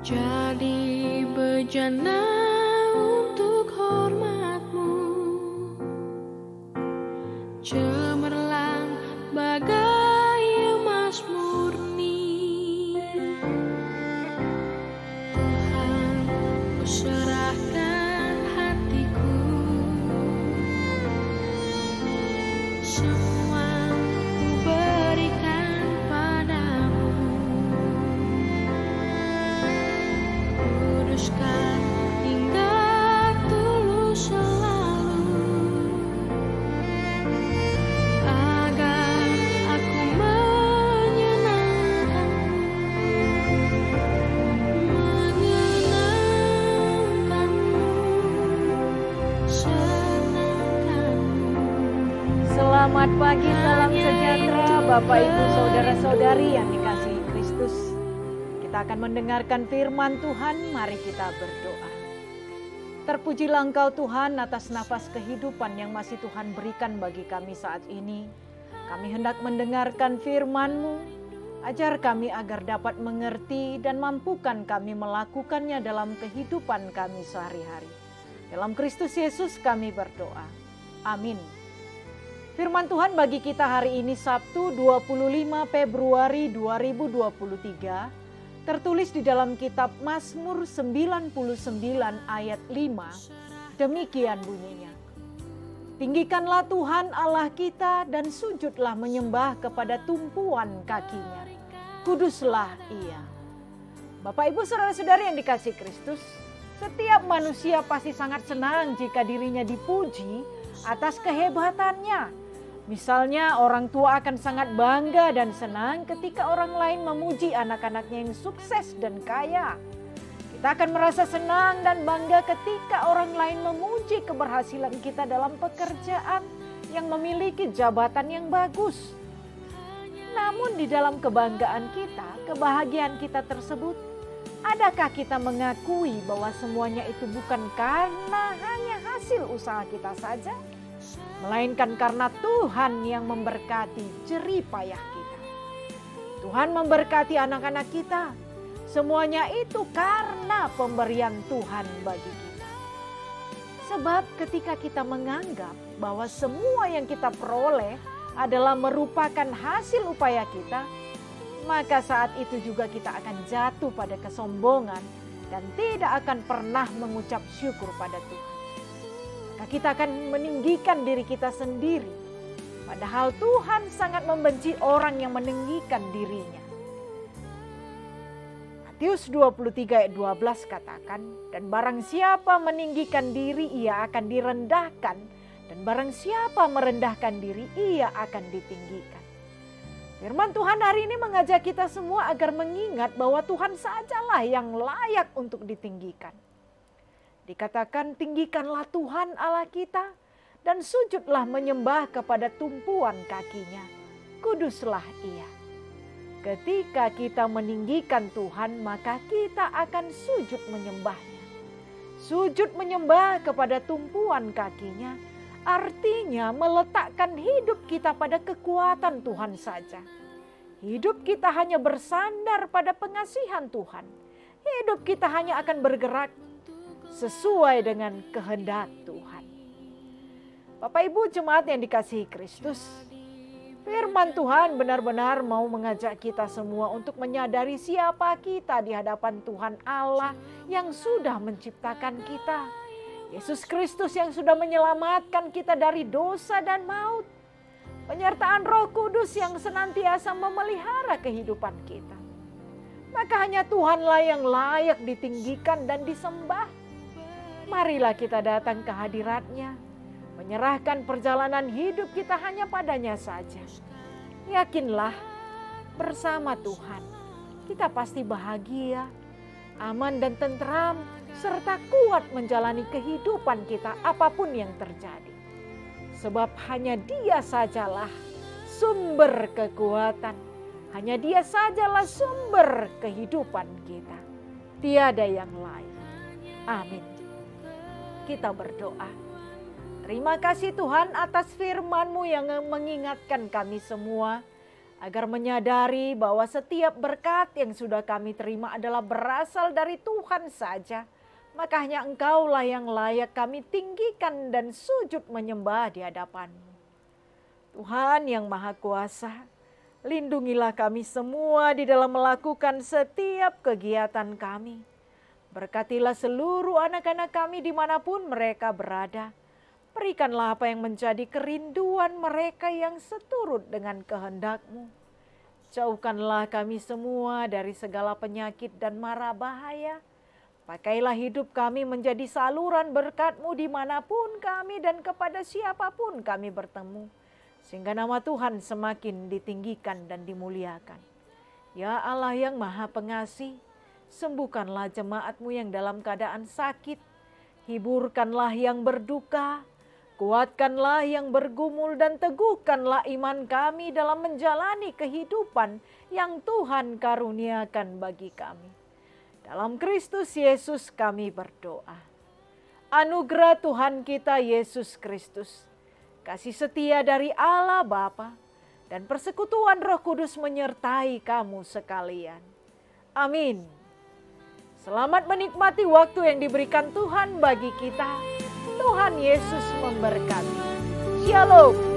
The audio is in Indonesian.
Jadi bejana untuk hormat-Mu, cemerlang bagai emas murni. Tuhan, Ku serahkan hatiku, semua Ku berikan padamu. Kuduskan hingga tulus selalu, agar aku menyenangkan-Mu, senangkan-Mu. Selamat pagi, salam sejahtera Bapak Ibu Saudara-saudari yang dikasihi Kristus. Kita akan mendengarkan firman Tuhan, mari kita berdoa. Terpujilah Engkau Tuhan atas nafas kehidupan yang masih Tuhan berikan bagi kami saat ini. Kami hendak mendengarkan firman-Mu, ajar kami agar dapat mengerti dan mampukan kami melakukannya dalam kehidupan kami sehari-hari. Dalam Kristus Yesus kami berdoa. Amin. Firman Tuhan bagi kita hari ini Sabtu 25 Februari 2023 tertulis di dalam kitab Mazmur 99 ayat 5. Demikian bunyinya. Tinggikanlah Tuhan Allah kita dan sujudlah menyembah kepada tumpuan kakinya. Kuduslah Ia. Bapak Ibu saudara-saudari yang dikasihi Kristus, setiap manusia pasti sangat senang jika dirinya dipuji atas kehebatannya. Misalnya orang tua akan sangat bangga dan senang ketika orang lain memuji anak-anaknya yang sukses dan kaya. Kita akan merasa senang dan bangga ketika orang lain memuji keberhasilan kita dalam pekerjaan yang memiliki jabatan yang bagus. Namun di dalam kebanggaan kita, kebahagiaan kita tersebut, adakah kita mengakui bahwa semuanya itu bukan karena hanya hasil usaha kita saja? Melainkan karena Tuhan yang memberkati jerih payah kita. Tuhan memberkati anak-anak kita. Semuanya itu karena pemberian Tuhan bagi kita. Sebab ketika kita menganggap bahwa semua yang kita peroleh adalah merupakan hasil upaya kita, maka saat itu juga kita akan jatuh pada kesombongan dan tidak akan pernah mengucap syukur pada Tuhan. Kita akan meninggikan diri kita sendiri. Padahal Tuhan sangat membenci orang yang meninggikan dirinya. Matius 23 ayat 12 katakan, dan barang siapa meninggikan diri ia akan direndahkan, dan barang siapa merendahkan diri ia akan ditinggikan. Firman Tuhan hari ini mengajak kita semua agar mengingat bahwa Tuhan sajalah yang layak untuk ditinggikan. Dikatakan tinggikanlah Tuhan Allah kita dan sujudlah menyembah kepada tumpuan kakinya. Kuduslah Ia. Ketika kita meninggikan Tuhan maka kita akan sujud menyembahnya. Sujud menyembah kepada tumpuan kakinya artinya meletakkan hidup kita pada kekuatan Tuhan saja. Hidup kita hanya bersandar pada pengasihan Tuhan. Hidup kita hanya akan bergerak sesuai dengan kehendak Tuhan. Bapak Ibu jemaat yang dikasihi Kristus, firman Tuhan benar-benar mau mengajak kita semua untuk menyadari siapa kita di hadapan Tuhan Allah yang sudah menciptakan kita. Yesus Kristus yang sudah menyelamatkan kita dari dosa dan maut. Penyertaan Roh Kudus yang senantiasa memelihara kehidupan kita. Maka hanya Tuhanlah yang layak ditinggikan dan disembah. Marilah kita datang ke hadirat-Nya, menyerahkan perjalanan hidup kita hanya padanya saja. Yakinlah bersama Tuhan, kita pasti bahagia, aman dan tentram, serta kuat menjalani kehidupan kita apapun yang terjadi. Sebab hanya Dia sajalah sumber kekuatan, hanya Dia sajalah sumber kehidupan kita. Tiada yang lain. Amin. Kita berdoa. Terima kasih Tuhan atas firman-Mu yang mengingatkan kami semua agar menyadari bahwa setiap berkat yang sudah kami terima adalah berasal dari Tuhan saja. Makanya Engkaulah yang layak kami tinggikan dan sujud menyembah di hadapan-Mu. Tuhan yang Maha Kuasa, lindungilah kami semua di dalam melakukan setiap kegiatan kami. Berkatilah seluruh anak-anak kami dimanapun mereka berada. Berikanlah apa yang menjadi kerinduan mereka yang seturut dengan kehendak-Mu. Jauhkanlah kami semua dari segala penyakit dan mara bahaya. Pakailah hidup kami menjadi saluran berkat-Mu dimanapun kami dan kepada siapapun kami bertemu. Sehingga nama Tuhan semakin ditinggikan dan dimuliakan. Ya Allah yang Maha Pengasih, sembuhkanlah jemaat-Mu yang dalam keadaan sakit. Hiburkanlah yang berduka. Kuatkanlah yang bergumul dan teguhkanlah iman kami dalam menjalani kehidupan yang Tuhan karuniakan bagi kami. Dalam Kristus Yesus kami berdoa. Anugerah Tuhan kita Yesus Kristus, kasih setia dari Allah Bapa, dan persekutuan Roh Kudus menyertai kamu sekalian. Amin. Selamat menikmati waktu yang diberikan Tuhan bagi kita. Tuhan Yesus memberkati. Shalom.